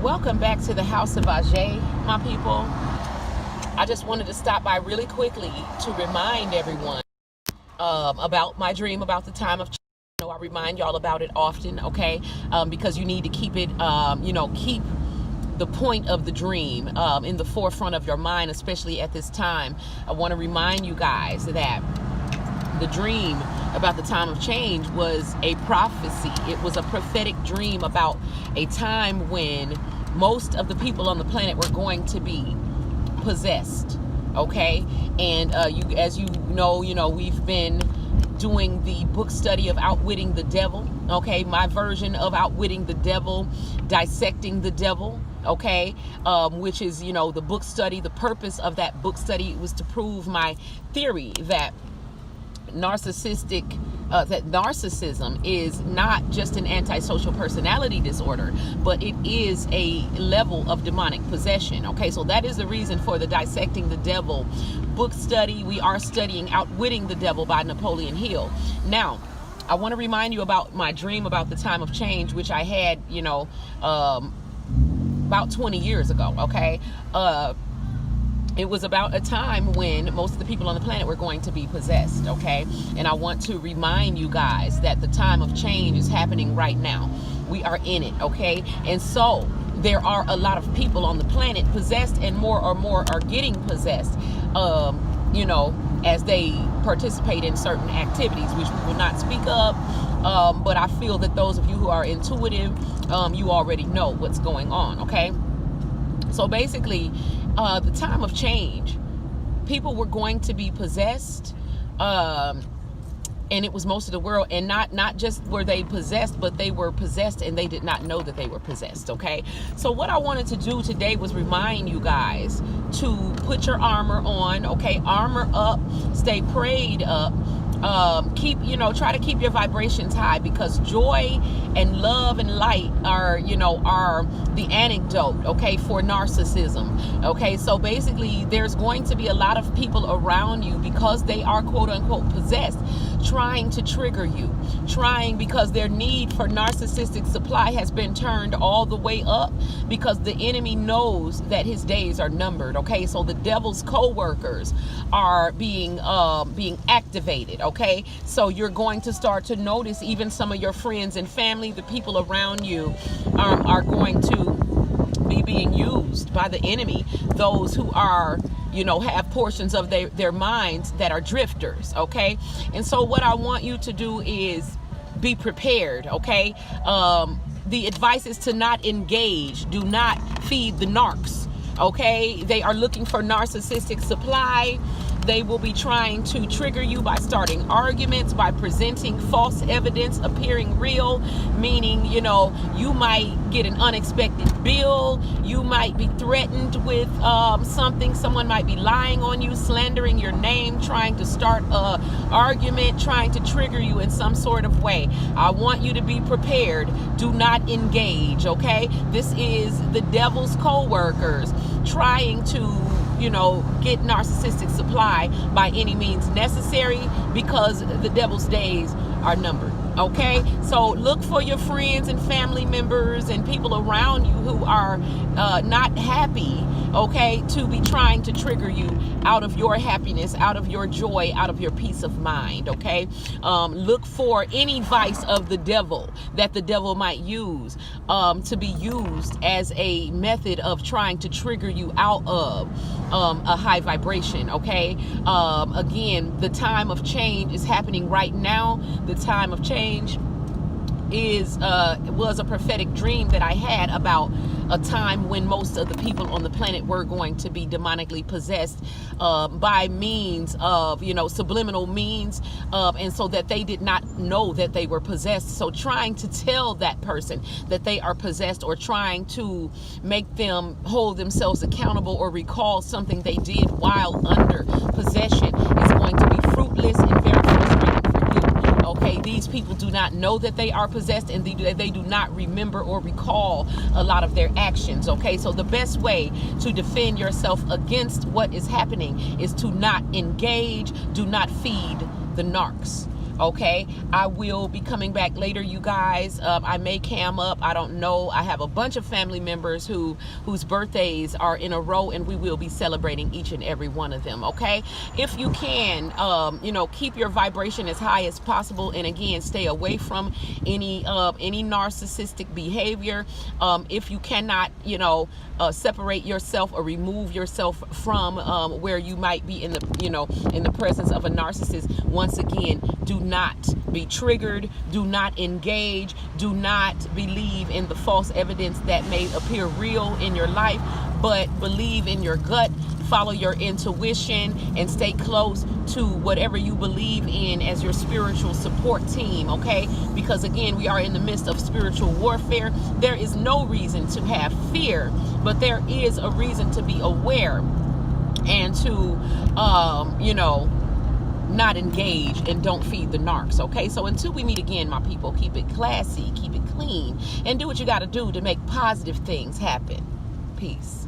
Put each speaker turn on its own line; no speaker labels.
Welcome back to the House of Ajay, my people. I just wanted to stop by really quickly to remind everyone about my dream about the time of change. I remind y'all about it often, okay? Because you need to keep it, keep the point of the dream in the forefront of your mind, especially at this time. I want to remind you guys that the dream about the time of change was a prophecy. It was a prophetic dream about a time when most of the people on the planet were going to be possessed, okay? And as you know, we've been doing the book study of Outwitting the Devil, okay? My version of Outwitting the Devil, Dissecting the Devil, okay? Which is, the book study. The purpose of that book study was to prove my theory that narcissism is not just an antisocial personality disorder, but it is a level of demonic possession. Okay, so that is the reason for the Dissecting the Devil book study. We are studying Outwitting the Devil by Napoleon Hill. Now, I want to remind you about my dream about the time of change, which I had, about 20 years ago. Okay. It was about a time when most of the people on the planet were going to be possessed, okay? And I want to remind you guys that the time of change is happening right now. We are in it, okay? And so there are a lot of people on the planet possessed, and more are getting possessed, as they participate in certain activities, which we will not speak of. But I feel that those of you who are intuitive, you already know what's going on, okay? So basically, the time of change, people were going to be possessed, and it was most of the world. And not just were they possessed, but they were possessed and they did not know that they were possessed, okay? So what I wanted to do today was remind you guys to put your armor on, okay? Armor up, stay prayed up. Try to keep your vibrations high, because joy and love and light are the antidote, okay, for narcissism, okay? So basically, there's going to be a lot of people around you, because they are quote unquote possessed, trying to trigger you, because their need for narcissistic supply has been turned all the way up, because the enemy knows that his days are numbered, okay? So the devil's co-workers are being activated, okay? So you're going to start to notice even some of your friends and family, the people around you, are going to be being used by the enemy. Those who are, have portions of their minds that are drifters, okay? And so what I want you to do is be prepared, okay? The advice is to not engage. Do not feed the narcs, okay? They are looking for narcissistic supply. They will be trying to trigger you by starting arguments, by presenting false evidence, appearing real, meaning, you might get an unexpected bill. You might be threatened with something. Someone might be lying on you, slandering your name, trying to start an argument, trying to trigger you in some sort of way. I want you to be prepared. Do not engage, okay? This is the devil's co-workers trying to get narcissistic supply by any means necessary, because the devil's days are numbered, okay? So look for your friends and family members and people around you who are not happy, okay, to be trying to trigger you out of your happiness, out of your joy, out of your peace of mind, okay? Look for any vice of the devil that the devil might use to be used as a method of trying to trigger you out of a high vibration, okay? Again, the time of change is happening right now. The time of change was a prophetic dream that I had about a time when most of the people on the planet were going to be demonically possessed by means of, subliminal means, and so that they did not know that they were possessed. So trying to tell that person that they are possessed, or trying to make them hold themselves accountable or recall something they did while under possession is going to be fruitless and very frustrating for you. Okay, these people do not know that they are possessed, and they do not remember or recall a lot of their actions. Okay, so the best way to defend yourself against what is happening is to not engage. Do not feed the narcs. Okay, I will be coming back later, you guys. I may cam up, I don't know. I have a bunch of family members whose birthdays are in a row, and we will be celebrating each and every one of them. Okay, if you can, you know, keep your vibration as high as possible, and again, stay away from any narcissistic behavior. If you cannot, you know, separate yourself or remove yourself from where you might be in the, you know, in the presence of a narcissist, once again, do not be triggered, do not engage, do not believe in the false evidence that may appear real in your life, but believe in your gut, follow your intuition, and stay close to whatever you believe in as your spiritual support team, okay? Because again, we are in the midst of spiritual warfare. There is no reason to have fear, but there is a reason to be aware and to, you know, not engage and don't feed the narcs. Okay, so until we meet again, my people, keep it classy, keep it clean, and do what you got to do to make positive things happen. Peace.